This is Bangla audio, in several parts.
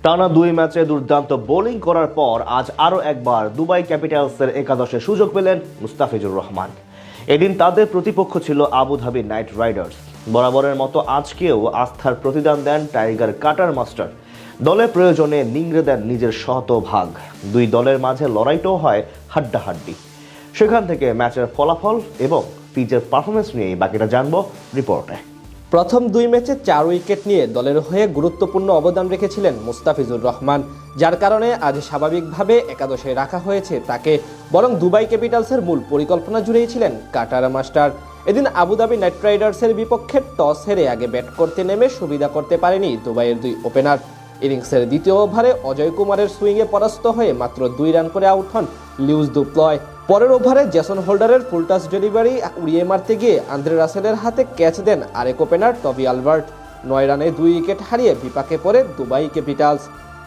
টানা ২ ম্যাচে দুর্দান্ত বোলিং করার পর আজ আরও একবার দুবাই ক্যাপিটালসের একাদশে সুযোগ পেলেন মুস্তাফিজুর রহমান। এদিন তাদের প্রতিপক্ষ ছিল আবুধাবি নাইট রাইডার্স। বরাবরের মতো আজকেও আস্থার প্রতিদান দেন টাইগার কাটার মাস্টার। দলের প্রয়োজনে নিংড়ে দেন নিজের শতভাগ। দুই দলের মাঝে লড়াইটাও হয় হাড্ডাহাড্ডি। সেখান থেকে ম্যাচের ফলাফল এবং পিচের পারফরমেন্স নিয়েই বাকিটা জানবো রিপোর্টে। প্রথম ২ ম্যাচে ৪ উইকেট নিয়ে দলের হয়ে গুরুত্বপূর্ণ অবদান রেখেছিলেন মুস্তাফিজুর রহমান, যার কারণে আজ স্বাভাবিকভাবে একাদশে রাখা হয়েছে তাকে। বরং দুবাই ক্যাপিটালসের মূল পরিকল্পনা জুড়েই ছিলেন কাটার মাস্টার। এদিন আবুধাবি নাইট রাইডার্সের বিপক্ষে টস হেরে আগে ব্যাট করতে নেমে সুবিধা করতে পারেনি দুবাইয়ের দুই ওপেনার। ইনিংসের দ্বিতীয় ওভারে অজয় কুমারের সুইংয়ে পরাস্ত হয়ে মাত্র ২ রান করে আউট হন লিউস দু প্লয়। পরের ওভারে জেসন হোল্ডারের ফুল টাচ ডেলিভারি উড়িয়ে মারতে গিয়ে আন্দ্রে রাসেলের হাতে ক্যাচ দেন আরেক ওপেনার টবি আলবার্ট। ৯ রানে ২ উইকেট হারিয়ে বিপাকে পড়ে দুবাই ক্যাপিটালস।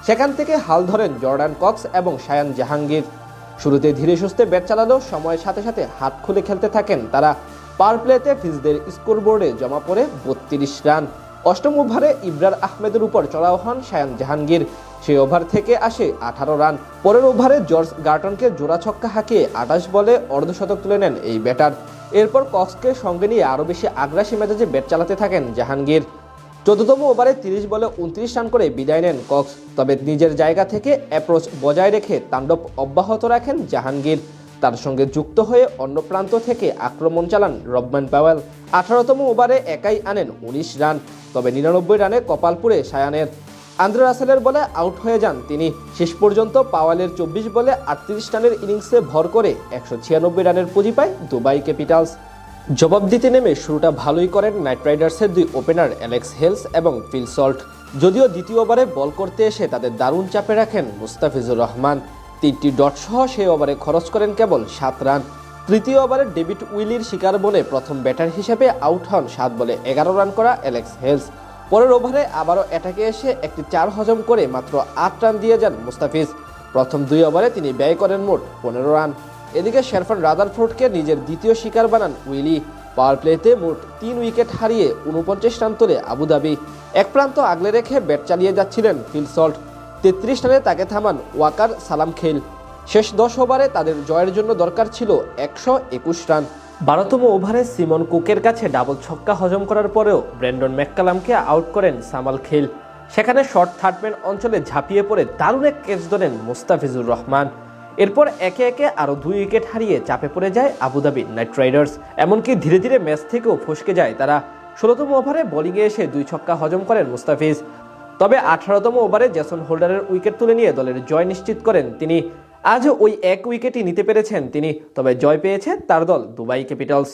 সেখান থেকে হাল ধরেন জর্ডান কক্স এবং শায়ান জাহাঙ্গীর। শুরুতে ধীরে সুস্থে ব্যাট চালালেও সময়ের সাথে সাথে হাত খুলে খেলতে থাকেন তারা। পাওয়ার প্লেতে ফিজদের স্কোরবোর্ডে জমা পড়ে ৩২ রান। অষ্টম ওভারে ইব্রার আহমেদের উপর চড়াও হন শায়ান জাহাঙ্গীর। সেই ওভার থেকে আসে ১৮ রান। পরের ওভারে জর্জ গার্টনকে জোড়া ছক্কা হাঁকিয়ে ২৮ বলে অর্ধশতক তুলে নেন এই ব্যাটার। এরপর কক্সকে সঙ্গে নিয়ে আরও বেশি আগ্রাসী মেজাজে ব্যাট চালাতে থাকেন জাহাঙ্গীর। ১৪তম ওভারে ৩০ বলে ২৯ রান করে বিদায় নেন কক্স। তবে নিজের জায়গা থেকে অ্যাপ্রোচ বজায় রেখে তাণ্ডব অব্যাহত রাখেন জাহাঙ্গীর। তার সঙ্গে যুক্ত হয়ে অন্য প্রান্ত থেকে আক্রমণ চালান রবম্যান পাওয়েল। ১৮তম ওভারে একাই আনেন ১৯ রান। তবে ৯৯ রানে কপাল পুড়ে শায়ানের। আন্দ্রে রাসেলের বলে আউট হয়ে যান তিনি। শেষ পর্যন্ত পাওয়েলের ২৪ বলে ৩৮ রানের ইনিংসে ভর করে ১৯৬ রানের পুঁজি পায় দুবাই ক্যাপিটালস। জবাব দিতে নেমে শুরুটা ভালোই করেন নাইট রাইডার্সের দুই ওপেনার অ্যালেক্স হেলস এবং ফিল সল্ট। যদিও দ্বিতীয় ওভারে বল করতে এসে তাদের দারুণ চাপে রাখেন মুস্তাফিজুর রহমান। ৩টি ডট সহ সেই ওভারে খরচ করেন কেবল ৭ রান। তৃতীয় ওভারে ডেভিড উইলির শিকার বনে প্রথম ব্যাটার হিসেবে আউট হন ৭ বলে ১১ রান করা অ্যালেক্স হেলস। পরের ওভারে আবারও অ্যাটাকে এসে একটি ৪ হজম করে মাত্র ৮ রান দিয়ে যান মুস্তাফিজ। প্রথম ২ ওভারে তিনি ব্যয় করেন মোট ১৫ রান। এদিকে শেরফান রাদারফোর্ডকে নিজের দ্বিতীয় শিকার বানান উইলি। পাওয়ার প্লেতে মোট ৩ উইকেট হারিয়ে ৪৯ রান তোলে আবুধাবি। এক প্রান্ত আগলে রেখে ব্যাট চালিয়ে যাচ্ছিলেন ফিল সল্ট। ৩৩ রানে তাকে থামান ওয়াকার সালাম খেল। শেষ ১০ ওভারে তাদের জয়ের জন্য দরকার ছিল ১২১ রান। ১২তম ওভারে সিমন কুকের কাছে ডাবল ছক্কা হজম করার পরেও ব্রেন্ডন ম্যাককালামকে আউট করেন সামাল খেল। সেখানে শর্ট থার্ডম্যান অঞ্চলে ঝাঁপিয়ে পড়ে দারুণ এক ক্যাচ ধরেন মুস্তাফিজুর রহমান। এরপর একে একে আরও ২ উইকেট হারিয়ে চাপে পড়ে যায় আবুধাবি নাইট রাইডার্স। এমনকি ধীরে ধীরে ম্যাচ থেকেও ফসকে যায় তারা। ১৬তম ওভারে বোলিংয়ে এসে ২ ছক্কা হজম করেন মুস্তাফিজ। তবে ১৮তম ওভারে জেসন হোল্ডারের উইকেট তুলে নিয়ে দলের জয় নিশ্চিত করেন তিনি। আজও ওই এক উইকেটই নিতে পেরেছেন তিনি। তবে জয় পেয়েছে তার দল দুবাই ক্যাপিটালস।